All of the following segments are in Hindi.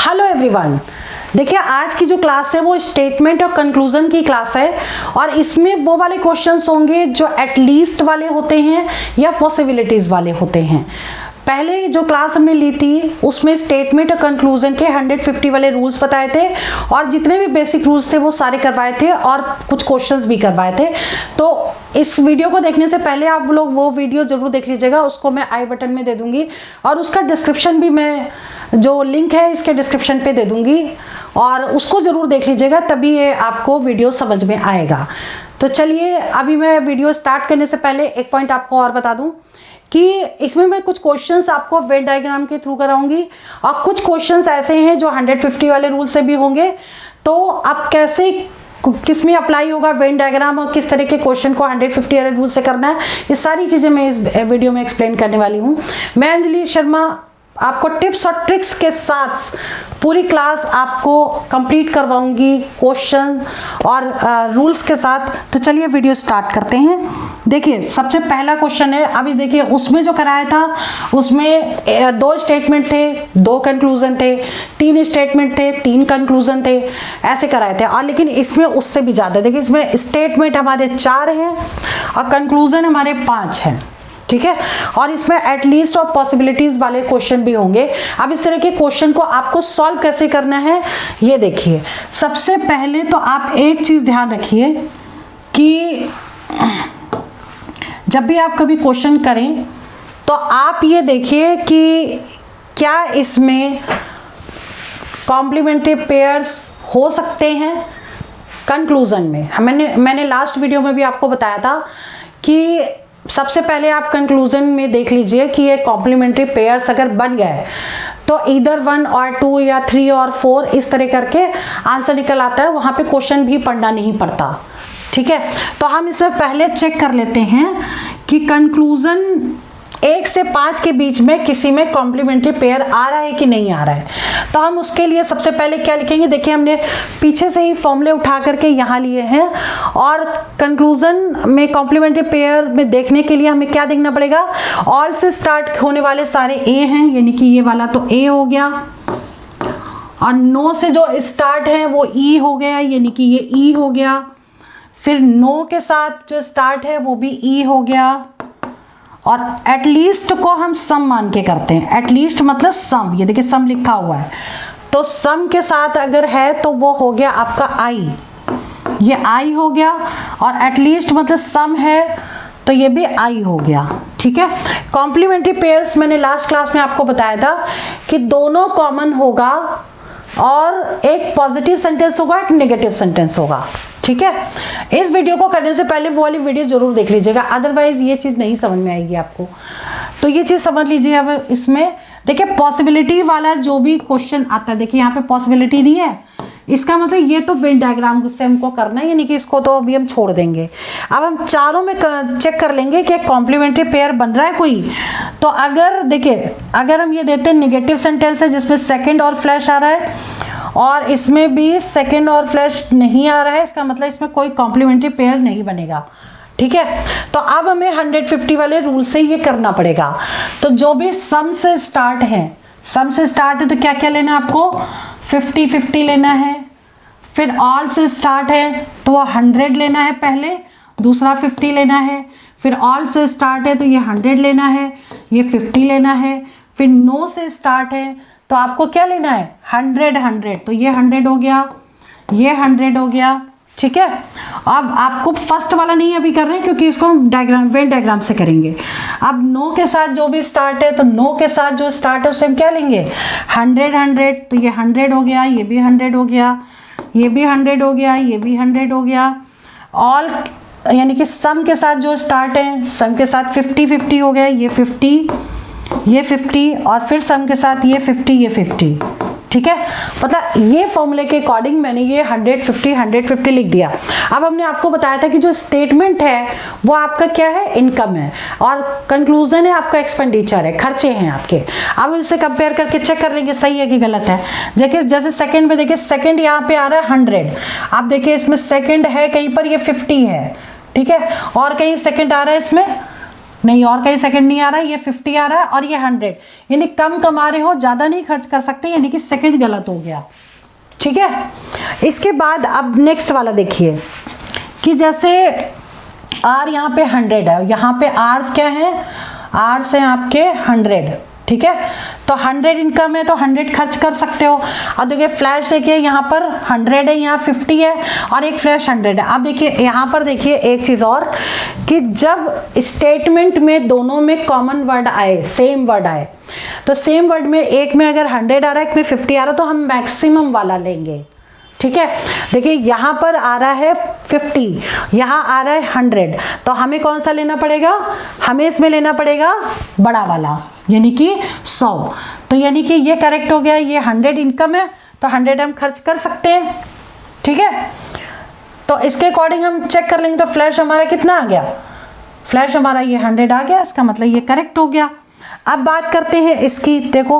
हेलो एवरीवन, देखिए आज की जो क्लास है वो स्टेटमेंट और कंक्लूजन की क्लास है और इसमें वो वाले क्वेश्चंस होंगे जो एटलीस्ट वाले होते हैं या पॉसिबिलिटीज वाले होते हैं। पहले जो क्लास हमने ली थी उसमें स्टेटमेंट और कंक्लूजन के 150 वाले रूल्स बताए थे और जितने भी बेसिक रूल्स थे वो सारे करवाए थे और कुछ क्वेश्चंस भी करवाए थे। तो इस वीडियो को देखने से पहले आप लोग वो वीडियो जरूर देख लीजिएगा, उसको मैं आई बटन में दे दूंगी और उसका डिस्क्रिप्शन भी मैं जो लिंक है इसके डिस्क्रिप्शन पे दे दूंगी और उसको जरूर देख लीजिएगा, तभी ये आपको वीडियो समझ में आएगा। तो चलिए अभी मैं वीडियो स्टार्ट करने से पहले एक पॉइंट आपको और बता दूं कि इसमें मैं कुछ क्वेश्चंस आपको वेन डायग्राम के थ्रू कराऊंगी और कुछ क्वेश्चंस ऐसे हैं जो 150 वाले रूल से भी होंगे। तो आप कैसे किस में अप्लाई होगा वेन डायग्राम और किस तरह के क्वेश्चन को 150 वाले रूल से करना है, ये सारी चीजें मैं इस वीडियो में एक्सप्लेन करने वाली हूँ। मैं अंजलि शर्मा आपको टिप्स और ट्रिक्स के साथ पूरी क्लास आपको कंप्लीट करवाऊंगी क्वेश्चन और रूल्स के साथ। तो चलिए वीडियो स्टार्ट करते हैं। देखिए सबसे पहला क्वेश्चन है, अभी देखिए उसमें जो कराया था उसमें 2 स्टेटमेंट थे, 2 कंक्लूजन थे, 3 स्टेटमेंट थे, 3 कंक्लूजन थे, ऐसे कराए थे। और लेकिन इसमें उससे भी ज़्यादा, देखिए इसमें स्टेटमेंट हमारे 4 हैं और कंक्लूजन हमारे 5 हैं, ठीक है। और इसमें एटलीस्ट और पॉसिबिलिटीज वाले क्वेश्चन भी होंगे। अब इस तरह के क्वेश्चन को आपको सॉल्व कैसे करना है ये देखिए। सबसे पहले तो आप एक चीज ध्यान रखिए कि जब भी आप कभी क्वेश्चन करें तो आप ये देखिए कि क्या इसमें कॉम्प्लीमेंट्री पेयर्स हो सकते हैं कंक्लूजन में। मैंने लास्ट वीडियो में भी आपको बताया था कि सबसे पहले आप कंक्लूजन में देख लीजिए कि ये कॉम्प्लीमेंट्री पेयर्स अगर बन गया है तो इधर 1 और 2 या 3 और 4 इस तरह करके आंसर निकल आता है, वहां पे क्वेश्चन भी पढ़ना नहीं पड़ता, ठीक है। तो हम इसमें पहले चेक कर लेते हैं कि कंक्लूजन 1 से 5 के बीच में किसी में कॉम्प्लीमेंट्री पेयर आ रहा है कि नहीं आ रहा है। तो हम उसके लिए सबसे पहले क्या लिखेंगे, देखिए हमने पीछे से ही फॉर्मूले उठा करके यहाँ लिए हैं और कंक्लूजन में कॉम्प्लीमेंट्री पेयर में देखने के लिए हमें क्या देखना पड़ेगा, ऑल से स्टार्ट होने वाले सारे ए हैं, यानी कि ये वाला तो ए हो गया और नो से जो स्टार्ट है वो ई हो गया, यानी कि ये ई हो गया। फिर नो के साथ जो स्टार्ट है वो भी ई हो गया और एटलीस्ट को हम सम मान के करते हैं। एटलीस्ट मतलब सम, ये देखिए सम लिखा हुआ है, तो सम के साथ अगर है तो वो हो गया आपका आई, ये आई हो गया। और एटलीस्ट मतलब सम है तो ये भी आई हो गया, ठीक है। कॉम्प्लीमेंट्री पेयर्स मैंने लास्ट क्लास में आपको बताया था कि दोनों कॉमन होगा और एक पॉजिटिव सेंटेंस होगा, एक नेगेटिव सेंटेंस होगा, ठीक है। इस वीडियो को करने से पहले वो वाली वीडियो जरूर देख लीजिएगा, अदरवाइज ये चीज नहीं समझ में आएगी आपको। तो ये चीज समझ लीजिए। अब इसमें देखिए पॉसिबिलिटी वाला जो भी क्वेश्चन आता है, देखिए यहाँ पे पॉसिबिलिटी दी है, इसका मतलब ये तो वेन डायग्राम से हमको करना है, यानी कि इसको तो अभी हम छोड़ देंगे। अब हम चारों में चेक कर लेंगे कि कॉम्प्लीमेंट्री पेयर बन रहा है कोई। तो अगर देखिए अगर हम ये देते हैं नेगेटिव सेंटेंस है जिसमें सेकंड और फ्लैश आ रहा है और इसमें भी सेकंड और फ्लैश नहीं आ रहा है, इसका मतलब इसमें कोई कॉम्प्लीमेंट्री पेयर नहीं बनेगा, ठीक है। तो अब हमें 150 वाले रूल से ये करना पड़ेगा। तो जो भी सम से स्टार्ट है, सम से स्टार्ट है तो क्या क्या लेना है आपको, 50-50 लेना है। फिर ऑल से स्टार्ट है तो वो 100 लेना है पहले, दूसरा 50 लेना है। फिर ऑल से स्टार्ट है तो ये 100 लेना है, ये 50 लेना है। फिर नो से स्टार्ट है तो आपको क्या लेना है, 100, तो ये 100 हो गया, ये 100 हो गया, ठीक है। अब आपको फर्स्ट वाला नहीं अभी कर रहे हैं क्योंकि इसको हम डायग्राम वेन डायग्राम से करेंगे। अब नो के साथ जो भी स्टार्ट है तो नो के साथ जो स्टार्ट है उससे हम क्या लेंगे, 100, तो ये 100 हो गया, ये भी 100 हो गया, ये भी 100 हो गया, ये भी 100 हो गया। ऑल यानी कि सम के साथ जो स्टार्ट है, सम के साथ 50-50 हो गया, ये 50, ये 50 और फिर सम के साथ ये 50, ये 50, ठीक है। मतलब ये फॉर्मूले के अकॉर्डिंग मैंने ये 150 लिख दिया। अब हमने आपको बताया था कि जो स्टेटमेंट है वो आपका क्या है, इनकम है, और कंक्लूजन है आपका एक्सपेंडिचर है, खर्चे हैं आपके। अब इसे कंपेयर करके चेक कर लेंगे सही है कि गलत है। देखिए जैसे सेकंड में देखिए सेकंड यहाँ पे आ रहा है 100, आप देखिए इसमें सेकंड है कहीं पर ये 50 है, ठीक है, और कहीं सेकंड आ रहा है इसमें नहीं और कहीं सेकंड नहीं आ रहा है, ये 50 आ रहा है और ये 100, यानी कम कमा रहे हो, ज़्यादा नहीं खर्च कर सकते, यानी कि सेकंड गलत हो गया। ठीक है, इसके बाद अब नेक्स्ट वाला देखिए कि जैसे आर यहाँ पे 100 है, यहाँ पे आर्स क्या है, आर्स है आपके 100, ठीक है, तो 100 इनकम है तो 100 खर्च कर सकते हो। अब देखिए फ्लैश देखिए यहाँ पर 100 है, यहाँ 50 है और एक फ्लैश 100 है। अब देखिए यहाँ पर देखिए एक चीज़ और कि जब स्टेटमेंट में दोनों में कॉमन वर्ड आए, सेम वर्ड आए, तो सेम वर्ड में एक में अगर 100 आ रहा है, एक में 50 आ रहा है, तो हम मैक्सिमम वाला लेंगे। ठीक है, देखिए यहाँ पर आ रहा है 50, यहाँ आ रहा है 100, तो हमें कौन सा लेना पड़ेगा, हमें इसमें लेना पड़ेगा बड़ा वाला, यानी कि 100। तो यानी कि ये करेक्ट हो गया, ये 100 इनकम है तो 100 हम खर्च कर सकते हैं। ठीक है, तो इसके अकॉर्डिंग हम चेक कर लेंगे, तो फ्लैश हमारा कितना आ गया, फ्लैश हमारा ये 100 आ गया, इसका मतलब ये करेक्ट हो गया। अब बात करते हैं इसकी, देखो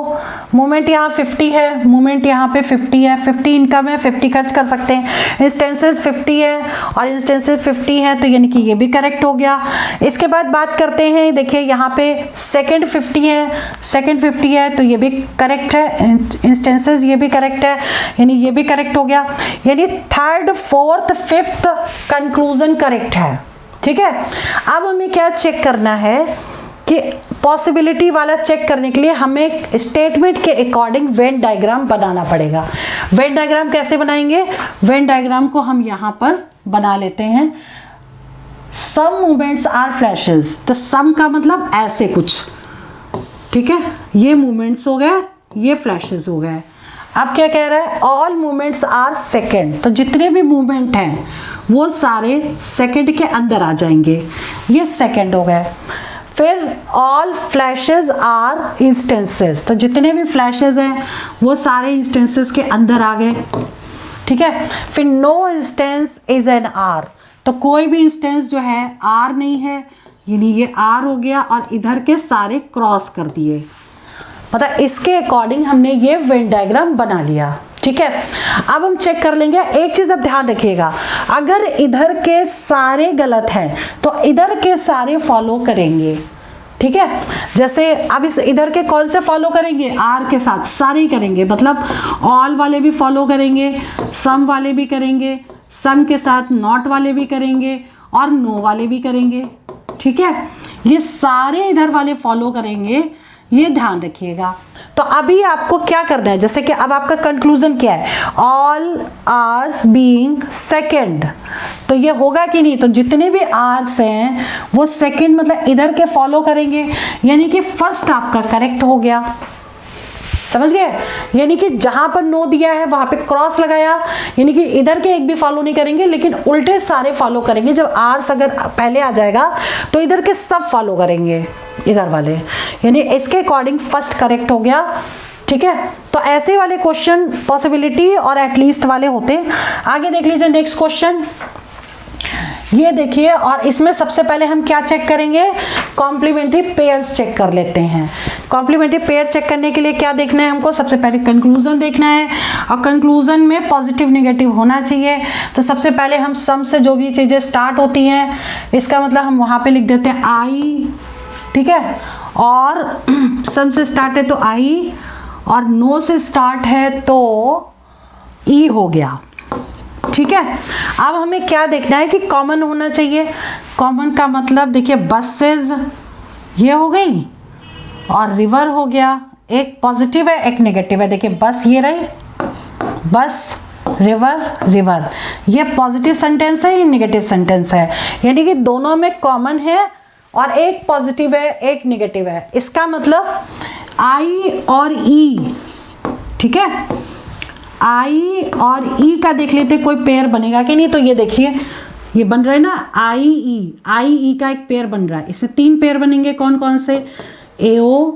मूवमेंट यहाँ 50 है, मूवमेंट यहाँ पे 50 है, 50 इनकम है, 50 खर्च कर सकते हैं, इंस्टेंसेस 50 है और इंस्टेंसेस 50 है, तो यानी कि ये भी करेक्ट हो गया। इसके बाद बात करते हैं, देखिए यहाँ पे सेकंड 50 है, सेकंड 50 है, तो ये भी करेक्ट है, इंस्टेंसेस ये भी करेक्ट है, यानी ये भी करेक्ट हो गया, यानी third fourth fifth conclusion correct है। ठीक है, अब हमें क्या चेक करना है कि पॉसिबिलिटी वाला चेक करने के लिए हमें स्टेटमेंट के अकॉर्डिंग वेन डायग्राम बनाना पड़ेगा। वेन डायग्राम कैसे बनाएंगे, वेन डायग्राम को हम यहाँ पर बना लेते हैं। सम मूवमेंट्स आर फ्लैशेस, तो सम का मतलब ऐसे कुछ, ठीक है, ये मूवमेंट्स हो गए, ये फ्लैशेस हो गए। अब क्या कह रहा है, ऑल मूवमेंट्स आर सेकेंड, तो जितने भी मूवमेंट हैं वो सारे सेकेंड के अंदर आ जाएंगे, ये सेकेंड हो गए। फिर ऑल फ्लैशेस आर इंस्टेंसेस, तो जितने भी फ्लैशेस हैं वो सारे इंस्टेंसेस के अंदर आ गए। ठीक है, फिर no instance is N R, तो कोई भी इंस्टेंस जो है आर नहीं है, यानी ये आर हो गया और इधर के सारे क्रॉस कर दिए, मतलब इसके अकॉर्डिंग हमने ये वेन डायग्राम बना लिया। ठीक है, अब हम चेक कर लेंगे। एक चीज अब ध्यान रखिएगा, अगर इधर के सारे गलत हैं तो इधर के सारे फॉलो करेंगे। ठीक है, जैसे अब इस इधर के कौन से फॉलो करेंगे, आर के साथ सारे ही करेंगे, मतलब ऑल वाले भी फॉलो करेंगे, सम वाले भी करेंगे, सम के साथ नॉट वाले भी करेंगे और नो वाले भी करेंगे। ठीक है, ये सारे इधर वाले फॉलो करेंगे, ये ध्यान रखिएगा। तो अभी आपको क्या करना है, जैसे कि अब आपका कंक्लूजन क्या है, ऑल आर्स बीइंग सेकंड, तो ये होगा कि नहीं, तो जितने भी आर्स हैं वो सेकंड मतलब इधर के फॉलो करेंगे, यानी कि फर्स्ट आपका करेक्ट हो गया। समझ गए, यानी कि जहां पर नो दिया है वहां पे क्रॉस लगाया, यानी कि इधर के एक भी फॉलो नहीं करेंगे लेकिन उल्टे सारे फॉलो करेंगे। जब आर्स अगर पहले आ जाएगा तो इधर के सब फॉलो करेंगे, इधर वाले, यानी इसके अकॉर्डिंग फर्स्ट करेक्ट हो गया। ठीक है, तो ऐसे वाले क्वेश्चन पॉसिबिलिटी और एटलीस्ट वाले होते हैं। आगे देख लीजिए नेक्स्ट क्वेश्चन, ये देखिए, और इसमें सबसे पहले हम क्या चेक करेंगे, कॉम्प्लीमेंट्री पेयर्स चेक कर लेते हैं। कॉम्प्लीमेंट्री पेयर चेक करने के लिए क्या देखना है हमको, सबसे पहले कंक्लूजन देखना है, और कंक्लूजन में पॉजिटिव नेगेटिव होना चाहिए। तो सबसे पहले हम सम से जो भी चीज़ें स्टार्ट होती हैं, इसका मतलब हम वहाँ पे लिख देते हैं आई। ठीक है, और सम से स्टार्ट है तो आई, और नो से स्टार्ट है तो ई हो गया। ठीक है, अब हमें क्या देखना है कि कॉमन होना चाहिए। कॉमन का मतलब देखिए बसेस ये हो गई और रिवर हो गया, एक पॉजिटिव है एक नेगेटिव है। देखिए बस ये रही, बस रिवर रिवर, ये पॉजिटिव सेंटेंस है, ये नेगेटिव सेंटेंस है, यानी कि दोनों में कॉमन है और एक पॉजिटिव है एक नेगेटिव है। इसका मतलब आई और ई, ठीक है, आई और ई का देख लेते कोई पेयर बनेगा कि नहीं। तो ये देखिए ये बन रहा है ना आई ई का एक पेयर बन रहा है। इसमें 3 पेयर बनेंगे, कौन कौन से, ए ओ,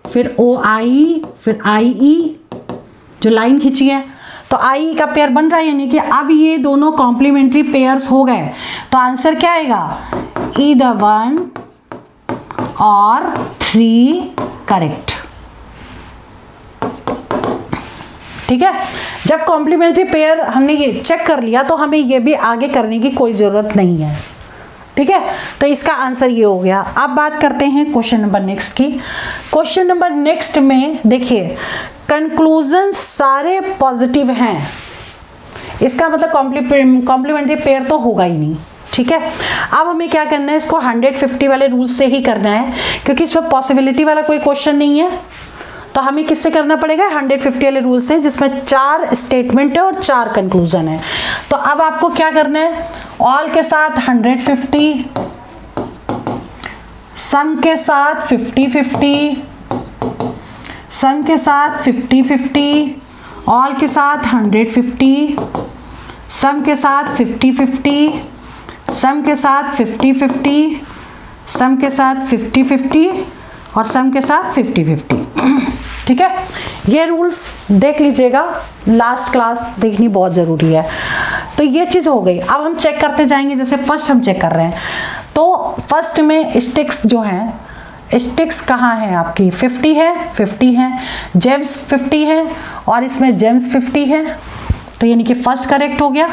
फिर ओ आई, फिर आई ई, जो लाइन खींची है, तो आई ई का पेयर बन रहा है, यानी कि अब ये दोनों कॉम्प्लीमेंट्री पेयर्स हो गए। तो आंसर क्या आएगा, ईदर 1 और 3 करेक्ट। ठीक है, जब कॉम्प्लीमेंट्री पेयर हमने ये चेक कर लिया तो हमें ये भी आगे करने की कोई ज़रूरत नहीं है। ठीक है, तो इसका आंसर ये हो गया। अब बात करते हैं क्वेश्चन नंबर नेक्स्ट की। क्वेश्चन नंबर नेक्स्ट में देखिए, कंक्लूजन सारे पॉजिटिव हैं, इसका मतलब कॉम्प्लीमेंट्री पेयर तो होगा ही नहीं। ठीक है, अब हमें क्या करना है, इसको 150 वाले रूल से ही करना है, क्योंकि इसमें पॉसिबिलिटी वाला कोई क्वेश्चन नहीं है। तो हमें किससे करना पड़ेगा, 150 वाले रूल से, जिसमें 4 स्टेटमेंट है और 4 कंक्लूजन है। तो अब आपको क्या करना है, ऑल के साथ 150, सम के साथ 50-50, सम के साथ 50-50, ऑल के साथ 150, सम के साथ 50-50, सम के साथ 50-50, सम के साथ 50-50 और सम के साथ 50-50। ठीक है, ये रूल्स देख लीजिएगा, लास्ट क्लास देखनी बहुत ज़रूरी है। तो ये चीज़ हो गई। अब हम चेक करते जाएंगे, जैसे फर्स्ट हम चेक कर रहे हैं, तो फर्स्ट में स्टिक्स जो हैं, स्टिक्स कहाँ है आपकी, 50 है, 50 है, जेम्स 50 है और इसमें जेम्स 50 है। तो यानी कि फर्स्ट करेक्ट हो गया,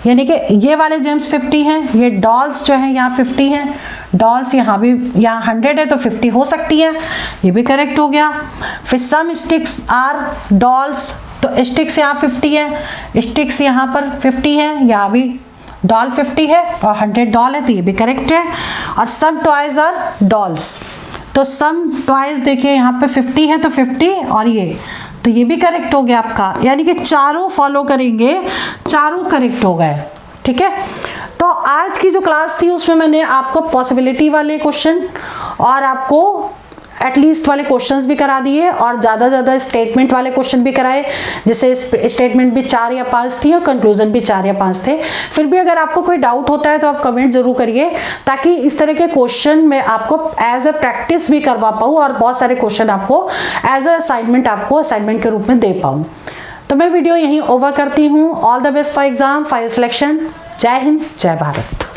यानी कि ये वाले जेम्स 50 हैं, ये डॉल्स जो हैं यहाँ 50 हैं, डॉल्स यहाँ भी, यहाँ 100 है तो 50 हो सकती है, ये भी करेक्ट हो गया। फिर सम स्टिक्स आर डॉल्स, तो स्टिक्स यहाँ 50 है, स्टिक्स यहाँ पर 50 है, यहाँ भी डॉल 50 है और 100 डॉल है, तो ये भी करेक्ट है। और सम टॉयज आर डॉल्स, तो सम टॉयज देखिए यहाँ पे 50 है तो 50 और ये, तो ये भी करेक्ट हो गया आपका, यानी कि चारों फॉलो करेंगे, चारों करेक्ट हो गए। ठीक है, तो आज की जो क्लास थी उसमें मैंने आपको पॉसिबिलिटी वाले क्वेश्चन और आपको एटलीस्ट वाले क्वेश्चंस भी करा दिए और ज़्यादा स्टेटमेंट वाले क्वेश्चन भी कराए, जैसे स्टेटमेंट भी 4 या 5 थी और कंक्लूजन भी 4 या 5 थे। फिर भी अगर आपको कोई डाउट होता है तो आप कमेंट जरूर करिए, ताकि इस तरह के क्वेश्चन मैं आपको एज अ प्रैक्टिस भी करवा पाऊँ और बहुत सारे क्वेश्चन आपको एज अ असाइनमेंट के रूप में दे पाऊँ। तो मैं वीडियो यहीं ओवर करती हूँ। All the best for exam, for selection. जय हिंद, जय भारत।